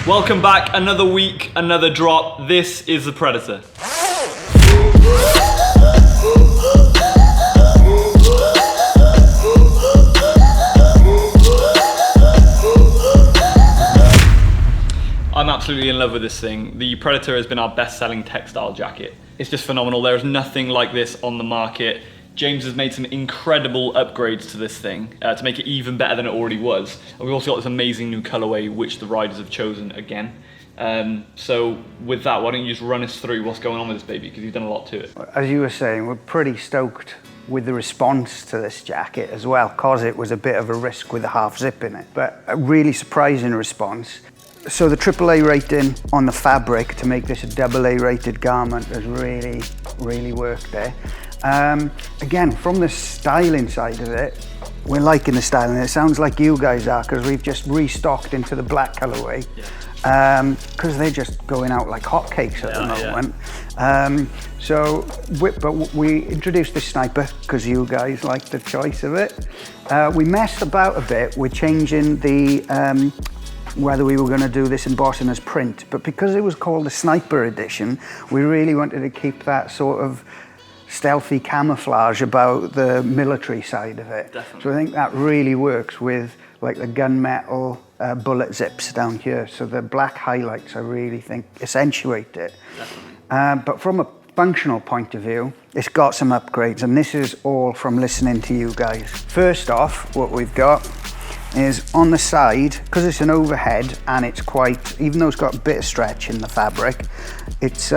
Welcome back, another week, another drop. This is the Predator. I'm absolutely in love with this thing. The Predator has been our best-selling textile jacket. It's just phenomenal. There is nothing like this on the market. James has made some incredible upgrades to this thing to make it even better than it already was. And we've also got this amazing new colorway which the riders have chosen again. So with that, why don't you just run us through what's going on with this baby, because you've done a lot to it. As you were saying, we're pretty stoked with the response to this jacket as well, because it was a bit of a risk with the half zip in it, but a really surprising response. So the AAA rating on the fabric to make this a AA rated garment has really worked there. Again, from the styling side of it, we're liking the styling. It sounds like you guys are, because we've just restocked into the black colorway, because they're just going out like hotcakes at the moment. But we introduced the sniper because you guys liked the choice of it. We messed about a bit with changing the whether we were going to do this embossing as print, but because it was called the Sniper Edition, we really wanted to keep that sort of stealthy camouflage about the military side of it. Definitely. So I think that really works with like the gunmetal bullet zips down here. So the black highlights, I really think, accentuate it. But from a functional point of view, it's got some upgrades, and this is all from listening to you guys. First off, what we've got is on the side, because it's an overhead and it's quite, even though it's got a bit of stretch in the fabric, it's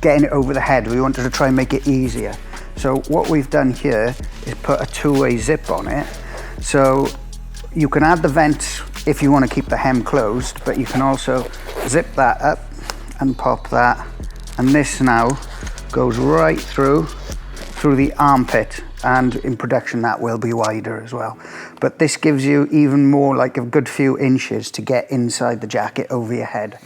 getting it over the head. We wanted to try and make it easier. So what we've done here is put a two-way zip on it. So you can add the vent if you want to keep the hem closed, but you can also zip that up and pop that. And this now goes right through the armpit, and in production that will be wider as well. But this gives you even more, like a good few inches to get inside the jacket over your head.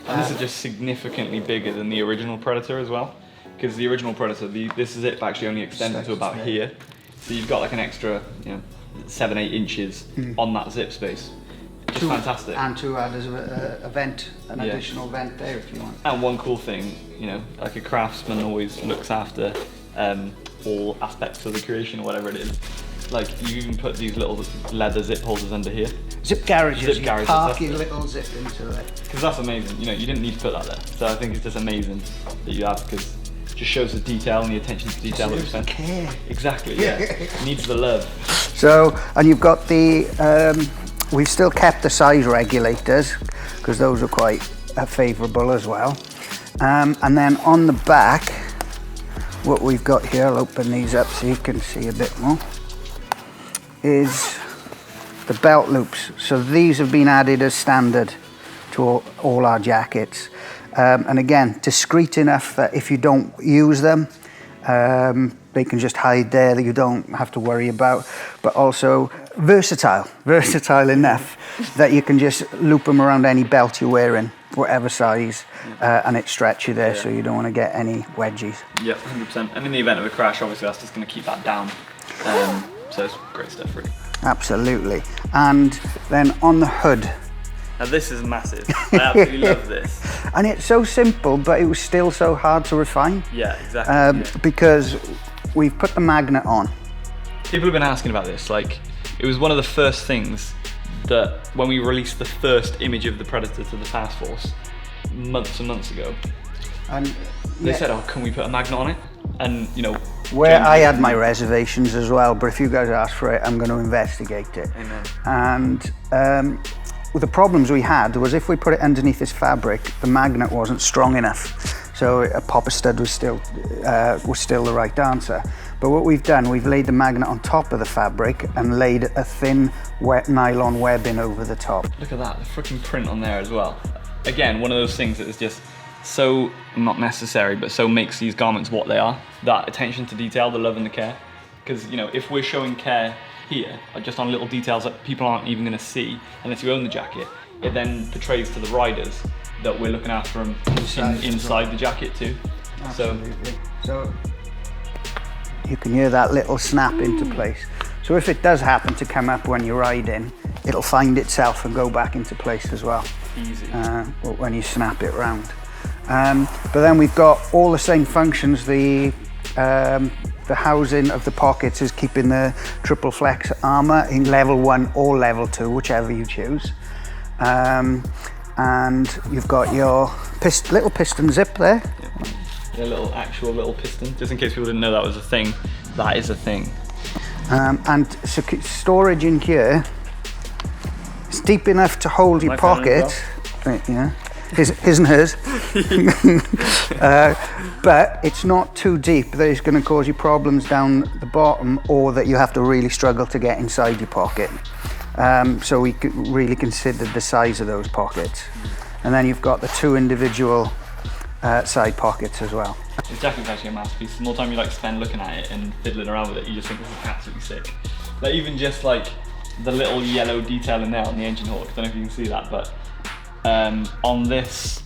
And this is just significantly bigger than the original Predator as well, because the original Predator, this zip actually only extended to about here. So you've got like an extra, 7-8 inches on that zip space. Just fantastic. And to add as a vent, an additional vent there if you want. And one cool thing, like a craftsman always looks after all aspects of the creation or whatever it is. Like you even put these little leather zip holders under here. Zip garages, Zip garages, park your little zip into it. Because that's amazing, you didn't need to put that there. So I think it's just amazing that you have, because it just shows the detail and the attention to detail that we spent. Care. Exactly, yeah. It needs the love. So, and you've got the, we've still kept the size regulators, because those are quite favourable as well. And then on the back, what we've got here, I'll open these up so you can see a bit more, is the belt loops. So these have been added as standard to all our jackets. And again, discreet enough that if you don't use them, they can just hide there, that you don't have to worry about, but also versatile enough that you can just loop them around any belt you're wearing, whatever size, and it stretches there, so you don't want to get any wedgies. Yep, 100%. And in the event of a crash, obviously that's just going to keep that down. So it's great stuff, really. Absolutely. And then on the hood. Now this is massive. I absolutely love this. And it's so simple, but it was still so hard to refine. Yeah, exactly. Because we've put the magnet on. People have been asking about this. Like, it was one of the first things that when we released the first image of the Predator to the Taskforce months and months ago, and they said, "Oh, can we put a magnet on it?" And where I had my reservations as well, but if you guys ask for it, I'm going to investigate it. Amen. And the problems we had was if we put it underneath this fabric, the magnet wasn't strong enough. So a popper stud was still the right answer. But what we've done, we've laid the magnet on top of the fabric and laid a thin, wet nylon webbing over the top. Look at that, the freaking print on there as well. Again, one of those things that is just so not necessary, but so makes these garments what they are. That attention to detail, the love and the care. Because if we're showing care here, just on little details that people aren't even going to see unless you own the jacket, it then portrays to the riders that we're looking after them inside the jacket too. Absolutely. So you can hear that little snap into place. So if it does happen to come up when you're riding, it'll find itself and go back into place as well. Easy. When you snap it round. But then we've got all the same functions. The housing of the pockets is keeping the Triple Flex armour in level 1 or level 2, whichever you choose. And you've got your little piston zip there. Yeah, actual little piston, just in case people didn't know that was a thing. That is a thing. And storage in here is deep enough to hold your pocket. Right, yeah. His and hers. But it's not too deep that it's going to cause you problems down the bottom, or that you have to really struggle to get inside your pocket. So we really considered the size of those pockets. And then you've got the 2 individual side pockets as well. It's definitely actually a masterpiece. The more time you like spend looking at it and fiddling around with it, you just think this is absolutely sick. Like even just like the little yellow detail in there on the Enginehawk. I don't know if you can see that, but on this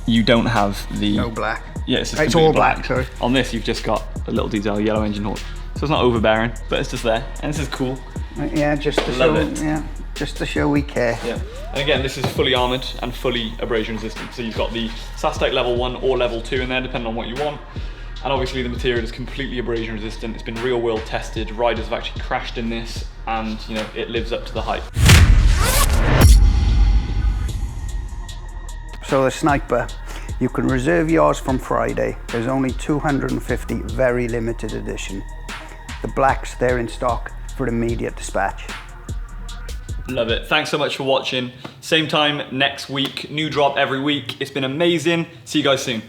you don't have the no black. Yeah, it's all black. Sorry. On this you've just got a little detail yellow Enginehawk, so it's not overbearing, but it's just there, and this is cool. Yeah, just to show. Yeah, just to show we care. Yeah, and again, this is fully armoured and fully abrasion resistant. So you've got the SAS-TEC level 1 or level 2 in there, depending on what you want. And obviously the material is completely abrasion resistant. It's been real world tested. Riders have actually crashed in this, and you know it lives up to the hype. So the Sniper, you can reserve yours from Friday. There's only 250, very limited edition. The blacks, they're in stock for immediate dispatch. Love it. Thanks so much for watching. Same time next week, new drop every week. It's been amazing. See you guys soon.